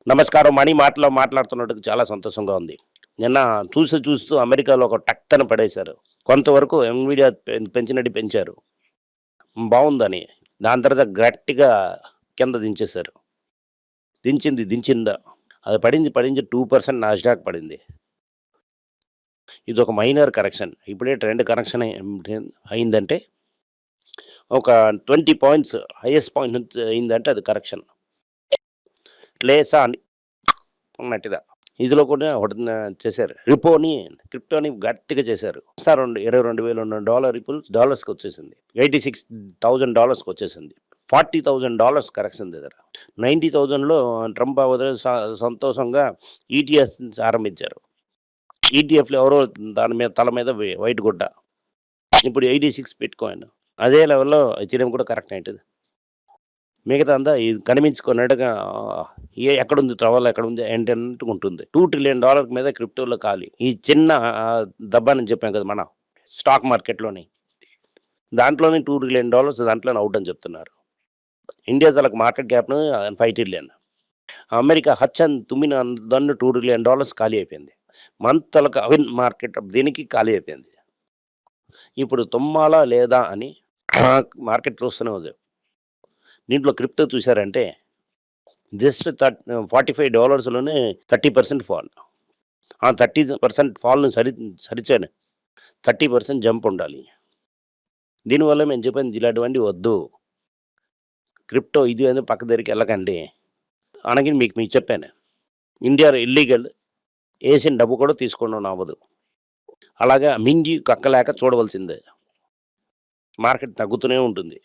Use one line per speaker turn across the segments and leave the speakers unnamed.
నమస్కారం. మణి మాటలో మాట్లాడుతున్నట్టుగా చాలా సంతోషంగా ఉంది. నిన్న చూస్తూ అమెరికాలో ఒక టక్కన పడేశారు. కొంతవరకు ఎన్‌విడియా పెంచినట్టు పెంచారు. బావుందని. దాని తర్వాత గట్టిగా కింద దించేశారు. దించిందా. అది పడింది 2% నాస్డాక్ పడింది. ఇదొక మైనర్ కరెక్షన్. ఇప్పుడే ట్రెండ్ కరెక్షన్ అయిందంటే ఒక 20 పాయింట్స్ హైయెస్ట్ పాయింట్ నుంచి అయిందంటే అది కరెక్షన్. లేసా అని అన్నట్టుగా. ఇదిలో కూడా ఒకటి చేశారు. క్రిప్టోని గట్టిగా చేశారు. $22,000 డాలర్స్‌కి వచ్చేసింది. $86,000 వచ్చేసింది. $40,000 కరెక్షన్ దగ్గర. 90,000లో ట్రంప్ సంతోషంగా ఈటీఎఫ్ ఆరంభించారు. ఈటీఎఫ్‌లో ఎవరో దాని మీద తల మీద వైట్ గుడ్డ. ఇప్పుడు 86 బిట్‌కాయిన్. అదే లెవెల్‌లో హెచ్‌డిఎం కూడా కరెక్ట్ అయింటది. మిగతా అంతా ఇది కనిపించుకున్నట్టుగా ఎక్కడుంది ట్రవల్ ఎక్కడుంది ఏంటి అన్నట్టుగా ఉంటుంది. $2 ట్రిలియన్ మీద క్రిప్టోలో ఖాళీ. ఈ చిన్న దెబ్బని చెప్పాం కదా మనం స్టాక్ మార్కెట్‌లోని. దాంట్లోనే $2 ట్రిలియన్ దాంట్లోనే అవుట్ అని చెప్తున్నారు. ఇండియా తలకు మార్కెట్ క్యాప్‌ను 5 ట్రిలియన్. అమెరికా హచ్చని తుమ్మిన దన్ను $2 ట్రిలియన్ ఖాళీ అయిపోయింది. మంతలకు మార్కెట్ దీనికి ఖాళీ అయిపోయింది. ఇప్పుడు తుమ్మాలా లేదా అని మార్కెట్ చూస్తూనే ఉంది. దీంట్లో క్రిప్టో చూసారంటే జస్ట్ $45లోనే 30% ఫాల్. ఆ 30% ఫాల్‌ను సరిచేయను 30% జంప్ ఉండాలి. దీనివల్ల మేము చెప్పింది ఇలాంటివన్నీ వద్దు. క్రిప్టో ఇది అని పక్క దగ్గరికి వెళ్ళకండి అనగా మీకు చెప్పాను. ఇండియా ఇల్లీగల్ వేసిన డబ్బు కూడా తీసుకోవడం అవ్వదు. అలాగా మింగి కక్కలేక చూడవలసిందే. మార్కెట్ తగ్గుతూనే ఉంటుంది.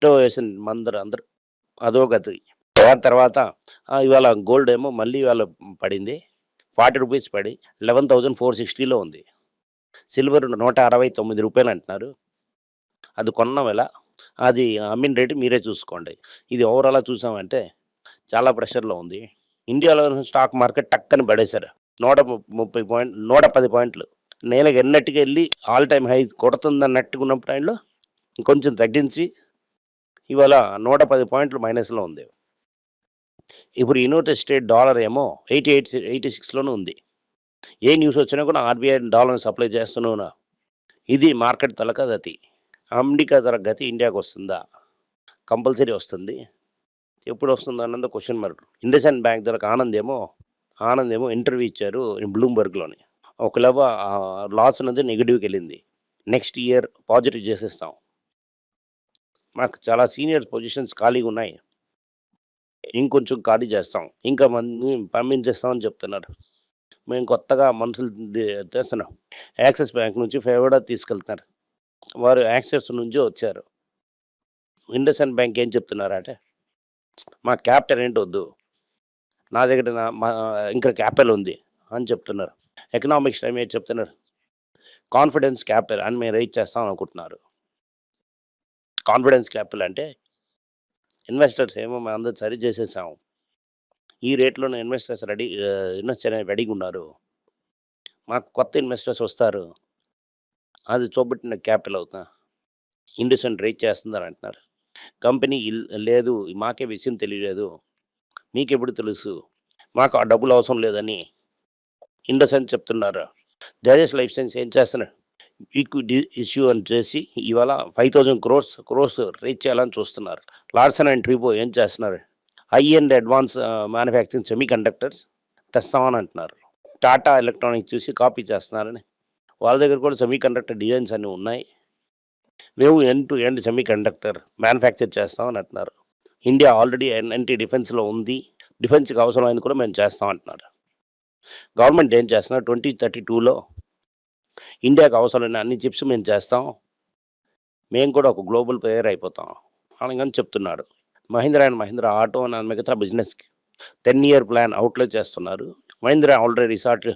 క్రిప్టో వేసిన అందరూ అదో గతి. దాని తర్వాత ఇవాళ గోల్డ్ ఏమో మళ్ళీ ఇవాళ పడింది. ₹40 పడి 11,460లో ఉంది. సిల్వర్ ₹169 అంటున్నారు. అది కొన్న వెల, అది అమ్మిన రేటు మీరే చూసుకోండి. ఇది ఓవరాల్‌గా చూసామంటే చాలా ప్రెషర్‌లో ఉంది. ఇండియాలో స్టాక్ మార్కెట్ టక్కని పడేశారు. 110 పాయింట్లు. నేలకు ఎన్నట్టుగా వెళ్ళి ఆల్ టైమ్ హై కొడుతుందన్నట్టుగా ఉన్న టైంలో ఇంకొంచెం తగ్గించి ఇవాళ 110 పాయింట్లు మైనస్‌లో ఉంది. ఇప్పుడు యునైటెడ్ స్టేట్ డాలర్ ఏమో 86లోనే ఉంది. ఏ న్యూస్ వచ్చినా కూడా ఆర్బీఐ డాలర్‌ని సప్లై చేస్తూనే ఇది మార్కెట్ తలక గతి. అమెరికా తల గతి ఇండియాకి వస్తుందా? కంపల్సరీ వస్తుంది. ఎప్పుడు వస్తుంది అన్నది క్వశ్చన్ మార్క్. ఇండస్ఇండ్ బ్యాంక్ తలక ఆనంద్ ఏమో ఇంటర్వ్యూ ఇచ్చారు బ్లూంబర్గ్‌లోని. ఒకవేళ లాస్ అనేది నెగెటివ్‌కి వెళ్ళింది. నెక్స్ట్ ఇయర్ పాజిటివ్ చేసేస్తాం. మాకు చాలా సీనియర్ పొజిషన్స్ ఖాళీగా ఉన్నాయి. ఇంకొంచెం ఖాళీ చేస్తాం. ఇంకా మందిని పంపించేస్తామని చెప్తున్నారు. మేము కొత్తగా మనుషులు తెస్తున్నాం. యాక్సిస్ బ్యాంక్ నుంచి ఫేవర్‌గా తీసుకెళ్తున్నారు. వారు యాక్సిస్ నుంచి వచ్చారు. ఇండస్ఇండ్ బ్యాంక్ ఏం చెప్తున్నారంటే మా క్యాపిటల్ ఏంటి వద్దు. నా దగ్గర ఇంకా క్యాపిటల్ ఉంది అని చెప్తున్నారు. ఎకనామిక్స్ టైమ్ ఏం చెప్తున్నారు? కాన్ఫిడెన్స్ క్యాపిటల్ అని మేము రైజ్ చేస్తాం అనుకుంటున్నారు. కాన్ఫిడెన్స్ క్యాపిటల్ అంటే ఇన్వెస్టర్స్ ఏమో మేము అందరూ సరి చేసేసాం. ఈ రేట్‌లోనే ఇన్వెస్టర్స్ ఇన్వెస్ట్ చేయడానికి రెడీగా ఉన్నారు. మాకు కొత్త ఇన్వెస్టర్స్ వస్తారు. అది చూపెట్టిన క్యాపిటల్ అవుతా. ఇండస్ఇండ్ రైజ్ చేస్తుందని అంటున్నారు. కంపెనీ లేదు మాకే విషయం తెలియలేదు. మీకెప్పుడు తెలుసు? మాకు ఆ డబ్బులు అవసరం లేదని ఇండస్ఇండ్ చెప్తున్నారు. జేఎస్ లైఫ్ సైన్స్ ఏం చేస్తున్నారు? ఈక్విటీ ఇష్యూ అని చేసి ఇవాళ 5,000 క్రోర్స్ రీచ్ చేయాలని చూస్తున్నారు. లార్సన్ అండ్ ట్రిబో ఏం చేస్తున్నారు? High and advance manufacturing semiconductors తెస్తామని అంటున్నారు. టాటా ఎలక్ట్రానిక్స్ చూసి కాపీ చేస్తున్నారని. వాళ్ళ దగ్గర కూడా సెమీ కండక్టర్ డిజైన్స్ అన్నీ ఉన్నాయి. మేము end to end semi conductor manufacture చేస్తామని అంటున్నారు. ఇండియా ఆల్రెడీ ఎన్ఎన్టీ డిఫెన్స్‌లో ఉంది. డిఫెన్స్‌కి అవసరమైంది కూడా మేము చేస్తాం అంటున్నారు. గవర్నమెంట్ ఏం చేస్తున్నారు? 2032లో ఇండియాకి అవసరమైన అన్ని చిప్స్ మేము చేస్తాం. మేము కూడా ఒక గ్లోబల్ ప్లేయర్ అయిపోతాం అని చెప్తున్నాడు. మహీంద్రా ఆటో అని మిగతా బిజినెస్‌కి 10 ఇయర్ ప్లాన్ అవుట్‌లో చేస్తున్నారు. Mahindra already resort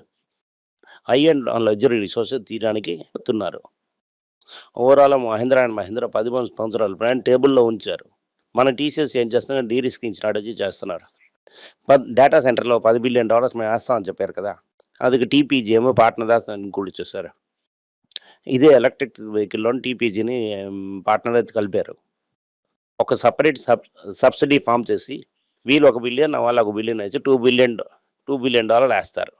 high and luxury resources తీయడానికి చెప్తున్నారు. ఓవరాల్ మహీంద్రా 10 సంవత్సరాల ప్లాన్ టేబుల్‌లో ఉంచారు. మన టీసీఎస్ ఏం చేస్తున్నారు? డీరిస్కింగ్ స్ట్రాటజీ చేస్తున్నారు. డేటా సెంటర్‌లో $10 బిలియన్ మేము వేస్తామని చెప్పారు కదా! அதுக்கு టీపీజీ ఏమో పార్ట్నర్ ఇంక్లూడ్ చేశారు. ఇదే ఎలక్ట్రిక్ వెహికల్‌లోని టీపీజీని పార్ట్నర్ అయితే కలిపారు. ఒక సెపరేట్ సబ్సిడీ ఫామ్ చేసి వీళ్ళు $1 బిలియన్ వాళ్ళు $1 బిలియన్ వేసి $2 బిలియన్ వేస్తారు.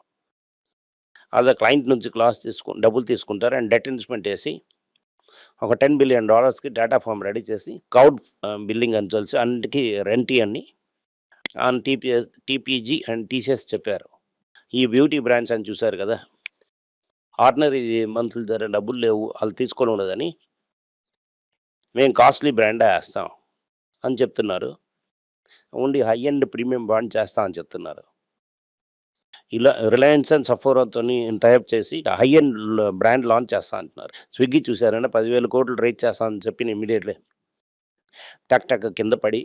అదే క్లయింట్ నుంచి డబ్బులు తీసుకుంటారు అండ్ డెట్ ఇన్వెస్ట్మెంట్ వేసి ఒక $10 బిలియన్ డేటా ఫామ్ రెడీ చేసి క్లౌడ్ బిల్లింగ్ అని తెలిసి అన్నిటికీ రెంట్ అని టీపీజీ అండ్ టీసీఎస్ చెప్పారు. ఈ బ్యూటీ బ్రాండ్స్ అని చూశారు కదా, ఆర్డినరీ మంత్లీ ధర డబ్బులు లేవు వాళ్ళు తీసుకోవడం లేదని మేము కాస్ట్లీ బ్రాండే వేస్తాం అని చెప్తున్నారు. Only high and premium brand చేస్తాం అని చెప్తున్నారు. ఇలా రిలయన్స్ అండ్ సఫోరాతో టైప్ చేసి హై అండ్ బ్రాండ్ లాంచ్ చేస్తా అంటున్నారు. స్విగ్గీ చూసారంటే 10,000 కోట్లు రేట్ చేస్తానని చెప్పి ఇమీడియట్లీ టక్ కింద పడి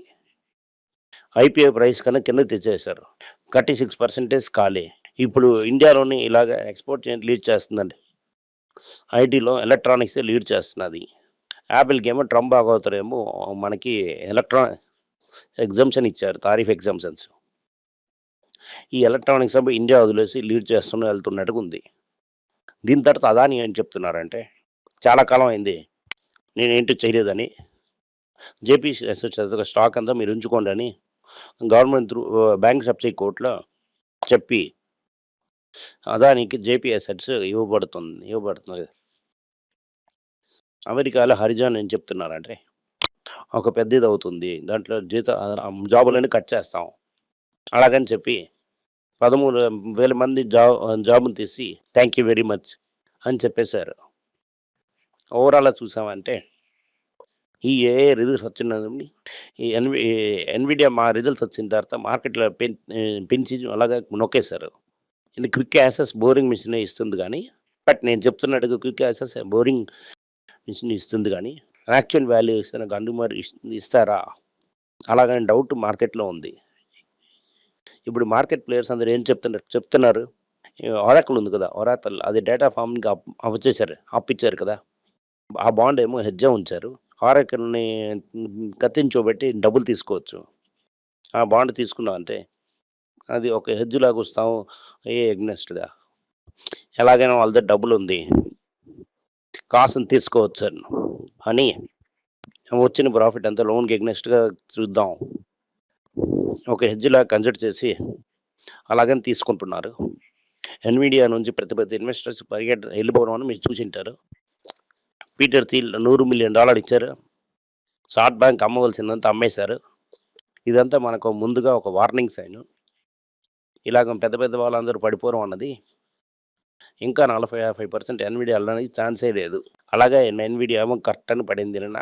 ఐపీఓ ప్రైస్ కన్నా కింద తెచ్చేశారు. 36% ఖాళీ. ఇప్పుడు ఇండియాలోని ఇలాగ ఎక్స్పోర్ట్ లీడ్ చేస్తుందండి. ఐటీలో ఎలక్ట్రానిక్స్ లీడ్ చేస్తున్నది. యాపిల్కి ఏమో ట్రంప్ బాగవుతారేమో మనకి ఎగ్జామ్షన్ ఇచ్చారు, తారీఫ్ ఎగ్జామ్షన్స్. ఈ ఎలక్ట్రానిక్స్ ఇండియా వదిలేసి లీడ్ చేస్తూనే వెళ్తున్నట్టుగా ఉంది. దీని తర్వాత అదాని ఏం చెప్తున్నారంటే చాలా కాలం అయింది నేనేంటో చేయలేదని, జేపీ స్టాక్ అంతా మీరు ఉంచుకోండి అని గవర్నమెంట్ బ్యాంక్ సబ్సిడీ కోర్టులో చెప్పి అదానికి జేపీ అసెట్స్ ఇవ్వబడుతుంది. అమెరికాలో హరిజాన్ ఏం చెప్తున్నారంటే ఒక పెద్దది అవుతుంది, దాంట్లో జాబులని కట్ చేస్తాం అలాగని చెప్పి 13,000 మంది జాబులు తీసి థ్యాంక్ యూ వెరీ మచ్ అని చెప్పేశారు. ఓవరాల్ చూసామంటే ఈ ఏఏ రిజల్ట్స్ వచ్చినది, ఈ ఎన్విడియా మా రిజల్ట్స్ వచ్చిన తర్వాత మార్కెట్లో పెంచి అలాగే నొక్కేశారు. ఇది క్విక్ యాక్సెస్ బోరింగ్ మిషన్ ఇస్తుంది కానీ, బట్ నేను చెప్తున్నట్టుగా క్విక్ యాక్సెస్ బోరింగ్ మిషన్ ఇస్తుంది కానీ యాక్చువల్ వాల్యూ ఇస్తున్న కన్జ్యూమర్ ఇస్తారా అలాగని డౌట్ మార్కెట్లో ఉంది. ఇప్పుడు మార్కెట్ ప్లేయర్స్ అందరూ ఏం చెప్తున్నారు ఒరాకిల్ ఉంది కదా, ఒరాకిల్ అది డేటా ఫామ్కి అప్పిచ్చారు కదా, ఆ బాండ్ ఏమో హెడ్జ్గా ఉంచారు. ఒరాకిల్ని కత్తించోబెట్టి డబ్బులు తీసుకోవచ్చు. ఆ బాండ్ తీసుకున్నాం అంటే అది ఒక హెడ్జ్ లాగా వస్తాము ఎగ్నెస్ట్గా. ఎలాగైనా వాళ్ళ దగ్గర డబ్బులు ఉంది కాసుని తీసుకోవచ్చు అని వచ్చిన ప్రాఫిట్ అంతా లోన్కి ఎగ్నెస్ట్గా చూద్దాం ఒక హెడ్జ్లా కన్సిడర్ చేసి అలాగని తీసుకుంటున్నారు. ఎన్విడియా నుంచి ప్రతి ఇన్వెస్టర్స్ వెళ్ళిపోవడం అని మీరు చూసింటారు. పీటర్ థీల్ $100 మిలియన్ ఇచ్చారు. షార్ట్ బ్యాంక్ అమ్మవలసిందంతా అమ్మేశారు. ఇదంతా మనకు ముందుగా ఒక వార్నింగ్ సైన్. ఇలాగ పెద్ద వాళ్ళందరూ పడిపోవడం అన్నది ఇంకా 40-50% ఎన్విడియా వెళ్ళడానికి ఛాన్సే లేదు. అలాగే ఎన్విడియా ఏమో కరెక్ట్ అని పడింది నిన్న.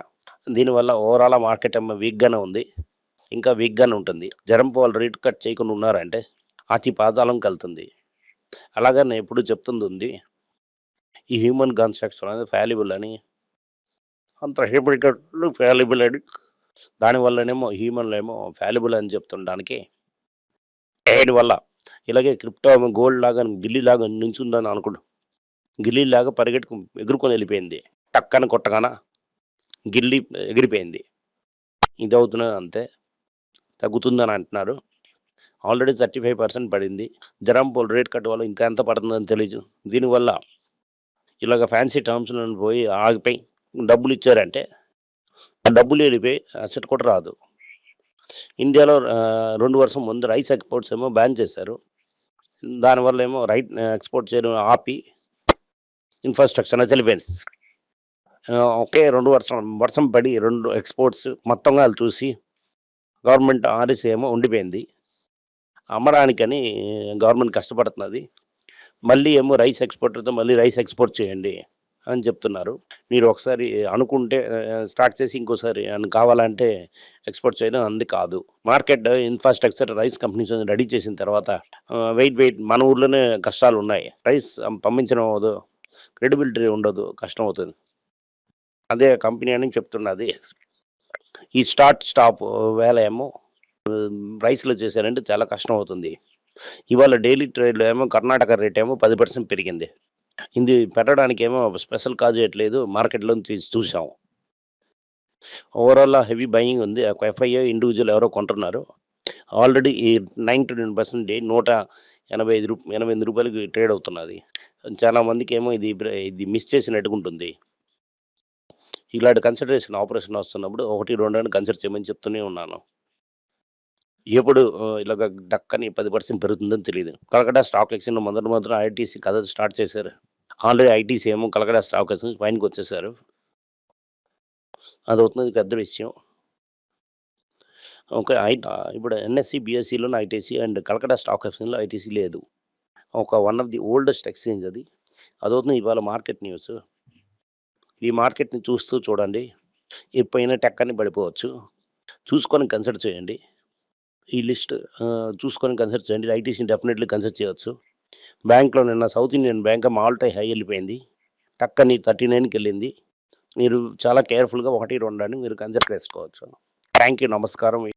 దీనివల్ల ఓవరాల్ మార్కెట్ ఏమో వీక్గానే ఉంది, ఇంకా వీక్గానే ఉంటుంది. జరంపు వాళ్ళు రేట్ కట్ చేయకుండా ఉన్నారంటే ఆచి పాతాళంకి వెళ్తుంది. అలాగే నేను ఎప్పుడు చెప్తుంది ఉంది ఈ హ్యూమన్ కన్స్ట్రక్షన్ అనేది ఫ్యాలిబుల్ అని, అంత హైబ్రిడ్ ఫ్యాలిబుల్ అని, దానివల్లనేమో హ్యూమన్లో ఏమో ఫ్యాలిబుల్ అని చెప్తుండడానికి వల్ల ఇలాగే క్రిప్టో గోల్డ్ లాగా గిల్లీలాగా నించుందని అనుకోండి, గిల్లీలాగా ఎగురుకొని వెళ్ళిపోయింది. టక్కన కొట్టగాన గిల్లి ఎగిరిపోయింది. ఇది అవుతున్నది అంతే, తగ్గుతుందని అంటున్నారు. ఆల్రెడీ 35% పడింది. జరంపోల్ రేట్ కట్ వల్ల ఇంకా ఎంత పడుతుందని తెలియదు. దీనివల్ల ఇలాగ ఫ్యాన్సీ టర్మ్స్లో పోయి ఆగిపోయి డబ్బులు ఇచ్చారంటే ఆ డబ్బులు వెళ్ళిపోయి అసెట్ కూడా రాదు. ఇండియాలో 2 వర్షం ముందు రైస్ ఎక్స్పోర్ట్స్ ఏమో బ్యాన్ చేశారు. దానివల్ల ఏమో ఎక్స్పోర్ట్ చేయడం ఆపి ఇన్ఫ్రాస్ట్రక్చర్ చెల్లిపోయింది. ఒకే 2 వర్షం పడి 2 ఎక్స్పోర్ట్స్ మొత్తంగా వాళ్ళు చూసి గవర్నమెంట్ ఆర్ఎస్ ఏమో ఉండిపోయింది. అమ్మడానికని గవర్నమెంట్ కష్టపడుతున్నది. మళ్ళీ ఏమో రైస్ ఎక్స్పోర్టర్తో మళ్ళీ రైస్ ఎక్స్పోర్ట్ చేయండి అని చెప్తున్నారు. మీరు ఒకసారి అనుకుంటే స్టార్ట్ చేసి ఇంకోసారి కావాలంటే ఎక్స్పోర్ట్ చేయడం అంది కాదు. Market infrastructure rice companies ready చేసిన తర్వాత వెయిట్ మన ఊర్లోనే కష్టాలు ఉన్నాయి. రైస్ పంపించడం అవ్వదు, క్రెడిబిలిటీ ఉండదు, కష్టం అవుతుంది. అదే కంపెనీ అని చెప్తున్నది. ఈ స్టాప్ వేళ ఏమో రైస్లో చేశారంటే చాలా కష్టం అవుతుంది. ఇవాళ డైలీ ట్రేడ్లో ఏమో కర్ణాటక రేట్ ఏమో 10% పెరిగింది. ఇది పెట్టడానికి ఏమో స్పెషల్ కాజ్ చేయట్లేదు, మార్కెట్లో చూసాం. ఓవరాల్ హెవీ బయింగ్ ఉంది. ఒక ఎఫ్ఐఐ ఇండివిజువల్ ఎవరో కొంటున్నారు. ఆల్రెడీ ఈ 9-10% డే $185 ట్రేడ్ అవుతున్నది. చాలామందికి ఏమో ఇది మిస్ చేసినట్టుగా ఉంటుంది. ఇలాంటి కన్సిడరేషన్ ఆపరేషన్ వస్తున్నప్పుడు 1-2 అని కన్సిడర్ చేయమని చెప్తూనే ఉన్నాను. ఎప్పుడు ఇలాగ డక్కని 10% పెరుగుతుందని తెలీదు. కలకత్తా స్టాక్ ఎక్స్‌చేంజ్‌లో మొదట ఐటీసీ కథ స్టార్ట్ చేశారు. ఆల్రెడీ ఐటీసీ ఏమో కలకత్తా స్టాక్ ఎక్స్‌చేంజ్ పైనకొచ్చేసారు. అదవుతుంది పెద్ద విషయం. ఓకే. ఇప్పుడు ఎన్ఎస్‌సి, బీఎస్‌సిలోనే ఐటీసీ అండ్ కలకత్తా స్టాక్ ఎక్స్‌చేంజ్‌లో ఐటీసీ లేదు. One of the oldest exchange అది. అదవుతుంది ఇవాళ మార్కెట్ న్యూస్. ఈ మార్కెట్‌ని చూస్తూ చూడండి. ఎప్పుడైనా టక్ అని పడిపోవచ్చు. చూసుకొని కన్సిడర్ చేయండి. ఈ లిస్ట్ చూసుకొని కన్సిడర్ చేయండి. ఐటీసీని డెఫినెట్‌లీ కన్సిడర్ చేయొచ్చు. బ్యాంక్‌లో నిన్న south Indian bank all time high ఎళ్ళిపోయింది. టక్కని 39కెళ్ళింది. మీరు చాలా కేర్‌ఫుల్‌గా 1, 2 అని మీరు కన్సిడర్ చేసుకోవచ్చు. Thank you. నమస్కారం.